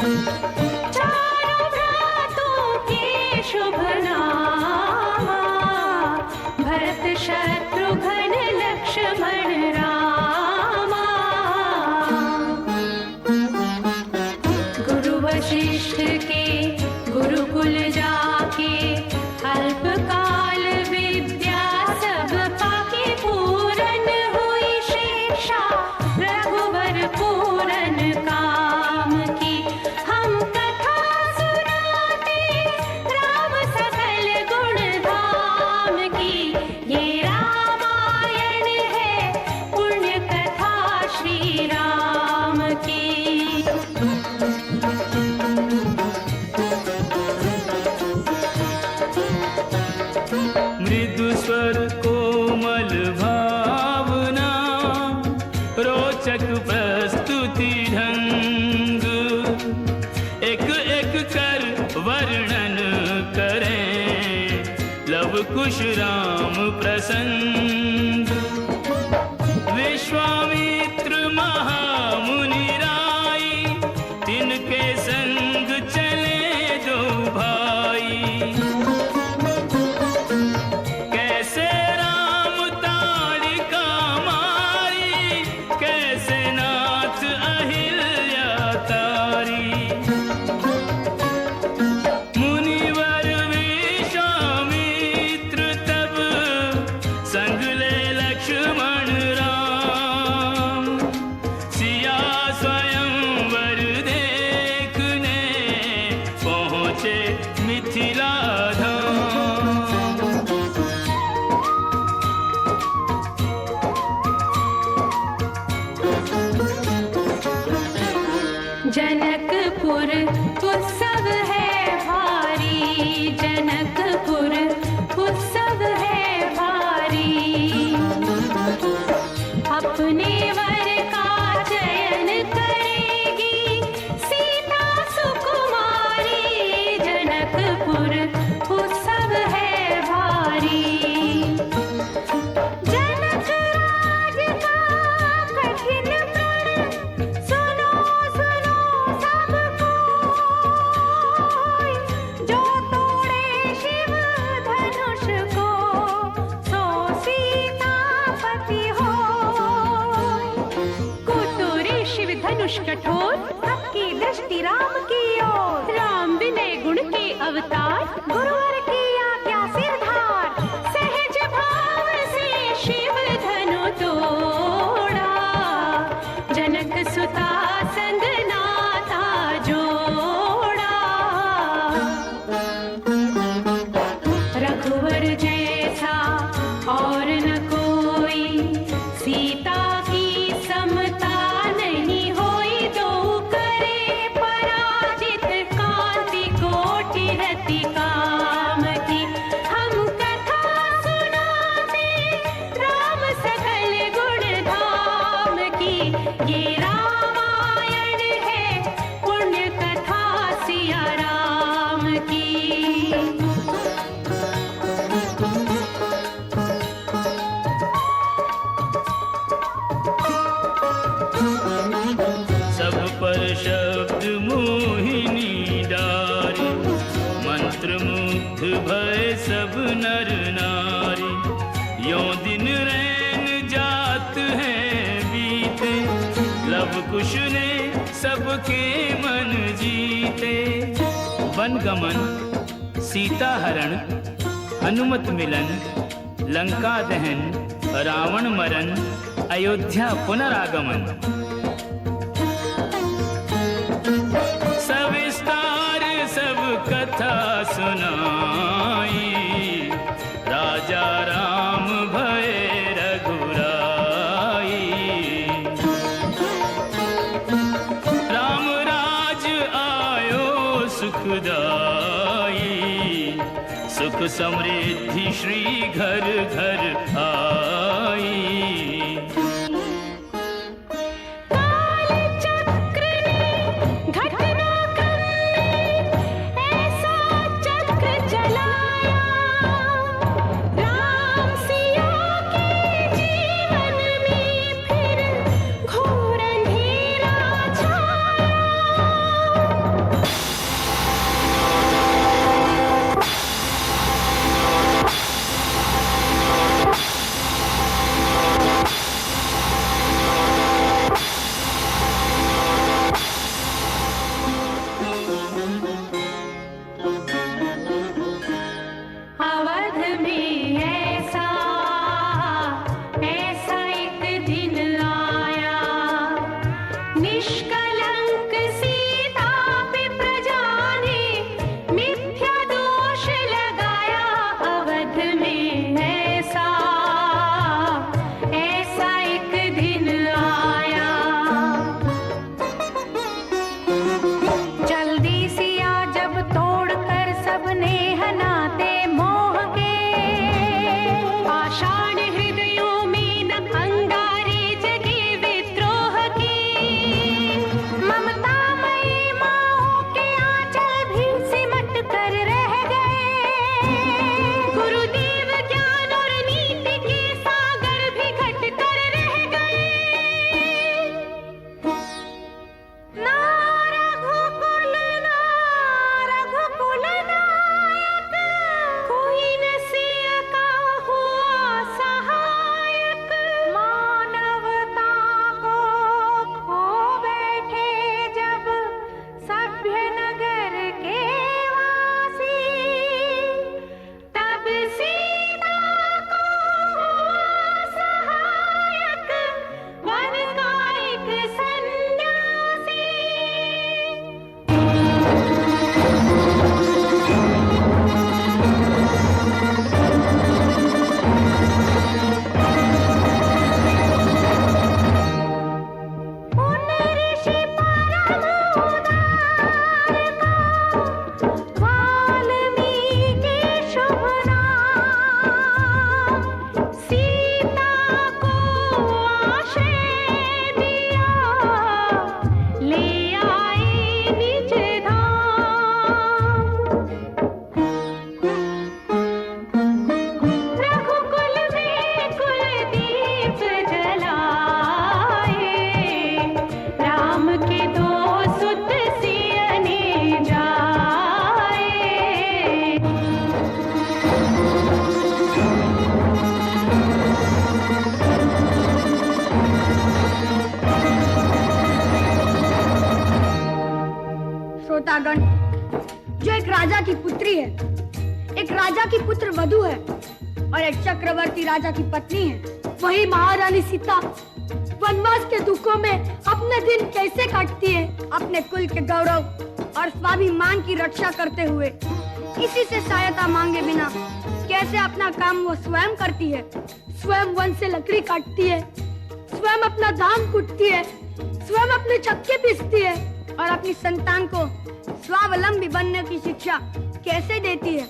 चारों भ्रातों के शुभ नामा, भरत शत्रुघ्न लक्ष्मण रामा। गुरु वशिष्ठ के गुरुकुल जाके, अल्पकाल विद्या सब पाके, पूरन हुई शिक्षा रघुवर पूरन काम की। हम कथा सुनाते राम सकल गुण धाम की। ये रामायण है पुण्य कथा श्री राम की। मृदु स्वर कोमल भावना, रोचक प्रस्तुति ढंग, एक एक कर वर्णन करें लव कुश राम प्रसंग। विश्वामित्र महामुनि राई, तिनके संग चले दो भाई। कैसे राम ताड़िका मारी, कैसे नाथ अहिल्या तारी। मुनिवर विश्वामित्र तब संग ले लक्ष्मण राम। सिया स्वयंवर देखने पहुँचे मिथिला धाम। जनकपुर उत्सव है भारी, जनकपुर उत्सव है भारी। अपने वर का चयन करेगी सीता सुकुमारी। जनकपुर उत्सव है भारी। जनक राज का कठिन प्रण, सुनो सुनो सब कोई। जो तोड़े शिव धनुष को, सो सीतापति होय। कुतुरी शिव धनुष कठोर, सबकी दृष्टि राम की ओर। राम विनय गुण के अवतार, गुरुवर की आज्ञा सिरधार। सहज भाव से शिव धनु तोड़ा, जनक सुता संग नाता जोड़ा। रघुवर जैसा और न कोई, सीता की समता नहीं होई। दो करे पराजित, कांति कोटि रति काम की। हम कथा सुनाते राम सकल गुण धाम की। ये रामायण है पुण्य कथा सिया राम की। सब पर शब्द मोहिनी डारी, मंत्र मुग्ध भय सब नर नारी। यों दिन रैन जात हैं बीते, लव कुश ने सबके मन जीते। वन गमन, सीता हरण, हनुमत मिलन, लंका दहन, रावण मरण, अयोध्या पुनरागमन। सविस्तार सब कथा सुनाई, राजा राम भय रघुराई। राम राज आयो सुखदाई, सुख समृद्धि श्री घर घर आई। सभ्य नगर के वासी, तब सीता को सहायक वन का एक सन्यासी। उन ऋषि परम उदार का वाल्मीकि शुभ नाम, सीता को आश्रय दिया, ले आए निज धाम। रघुकुल में कुलदीप जलाए, राम के दो सुत सियने जाए। श्रोतागण, जो एक राजा की पुत्री है, एक राजा की पुत्र वधू है और एक चक्रवर्ती राजा की पत्नी है, वही महारानी सीता वनवास के दुखों में अपने दिन कैसे काटती है, अपने कुल के गौरव और स्वाभिमान की रक्षा करते हुए, किसी से सहायता मांगे बिना कैसे अपना काम वो स्वयं करती है। स्वयं वन से लकड़ी काटती है, स्वयं अपना धान कूटती है, स्वयं अपने चक्के पीसती है और अपनी संतान को स्वावलंबी बनने की शिक्षा कैसे देती है।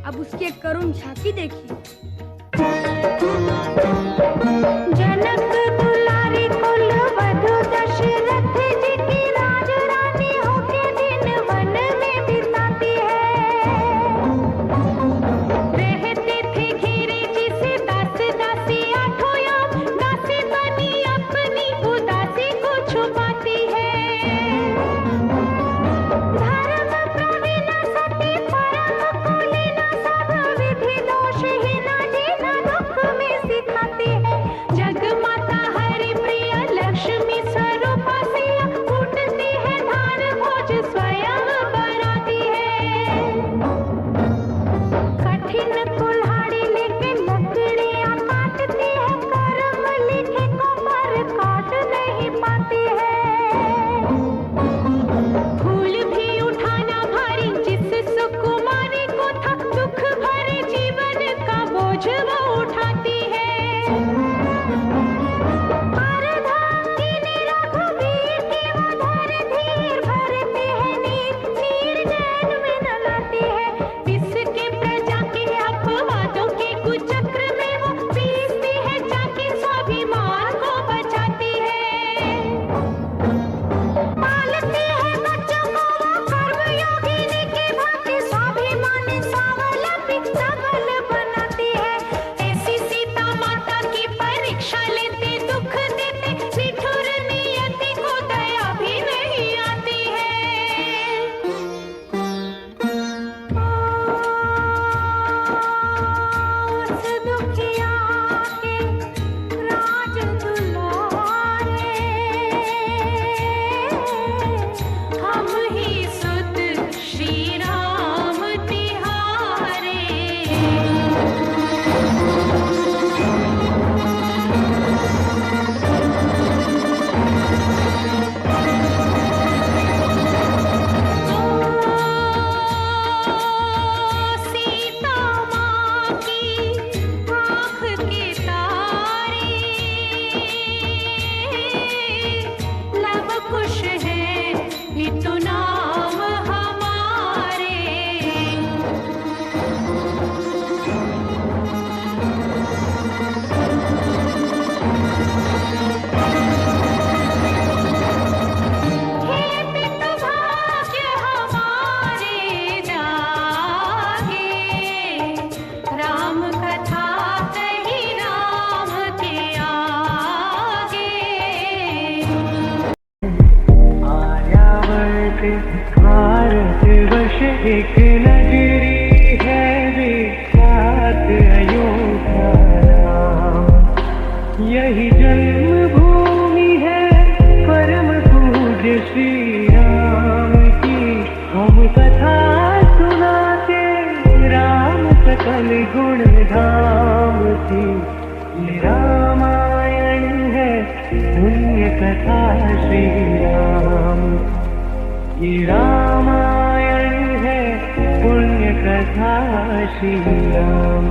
अब उसकी एक करुण झांकी देखिए। जनक दुलारी कुल वधु दशरथ जी की राजरानी होके दिन वन में बिताती है। रहती थी घिरी जिसे दास दासी आठों याम, दासी बनी अपनी उदासी को छुपाती है। धर्म प्रवीण सती परम कुलीन, सब विधि दोषहीन जीना दुख में सिखाती है। जग माता हरि प्रिय लक्ष्मी स्वरूपा सिया, फूटती है धान भोज स्वयं बनाती है। कठिन कुल्हाड़ी लेके लकड़ियां काटती है, कर्म लिखे को पर काट नहीं पाती है। फूल भी उठाना भारी जिस सुकुमारी को था, दुख भरे जीवन का बोझ वो उठाती है। अर्धांगिनी रघुवीर की वो धर धीर भरती है नीर, नीर नैन में न लाती है। इसके प्रजा के अपवादों के कुचक्र में वो पीसती है, जाके स्वाभिमान को बचाती है। पालती है बच्चों को वो कर्मयोगिनी की भांति, स्वाभिमानी स्वावलंबी सबल बनाती है। ऐसी सीता माता की परीक्षा लेते, दुख देते, निठुर नियति को दया भी नहीं आती है। उस दुखिया के राज दुलारे, हम ही सुत श्री राम तिहारे। सीता माँ की आँख के तारे, लब कुश है इतु नाम हमारे। हे पितु भाग्य हमारे जागे, राम कथा कही राम के आगे। आयावर्त भारतवर्ष एक नगरी है विख्यात अयोध्या नाम। यही जन्मभूमि है परम पूज्य श्री राम की। गुण धाम थी। ये रामायण है पुण्य कथा श्री राम, ये रामायण है पुण्य कथा श्री राम।